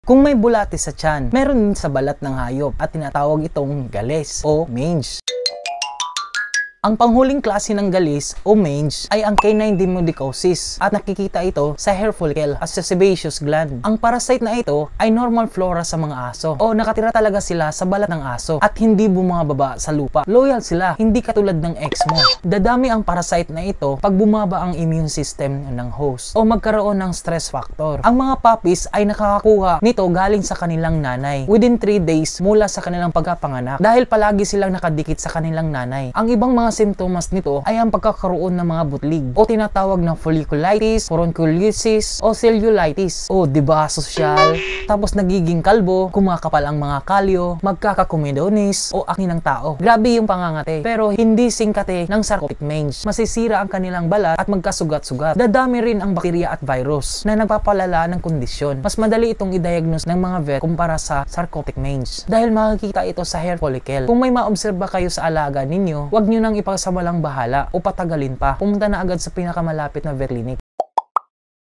Kung may bulate sa tiyan, meron din sa balat ng hayop at tinatawag itong galis o mange. Ang panghuling klase ng galis o mange ay ang canine demodicosis at nakikita ito sa hair follicle at sa sebaceous gland. Ang parasite na ito ay normal flora sa mga aso o nakatira talaga sila sa balat ng aso at hindi bumababa sa lupa. Loyal sila, hindi katulad ng ex mo. Dadami ang parasite na ito pag bumaba ang immune system ng host o magkaroon ng stress factor. Ang mga puppies ay nakakakuha nito galing sa kanilang nanay within 3 days mula sa kanilang pagkapanganak dahil palagi silang nakadikit sa kanilang nanay. Ang ibang mga simptomas nito ay ang pagkakaroon ng mga butlig o tinatawag na folliculitis, furunculosis o cellulitis o diba sosyal, tapos nagiging kalbo, kumakapal ang mga kalyo, magkakakomedonis o acne ng tao. Grabe yung pangangate pero hindi singkate ng sarcoptic mange. Masisira ang kanilang balat at magkasugat-sugat. Dadami rin ang bakterya at virus na nagpapalala ng kondisyon. Mas madali itong i-diagnose ng mga vet kumpara sa sarcoptic mange dahil makikita ito sa hair follicle. Kung may maobserba kayo sa alaga ninyo, huwag nyo nang ipagsawalang bahala o patagalin pa. Pumunta na agad sa pinakamalapit na vet clinic.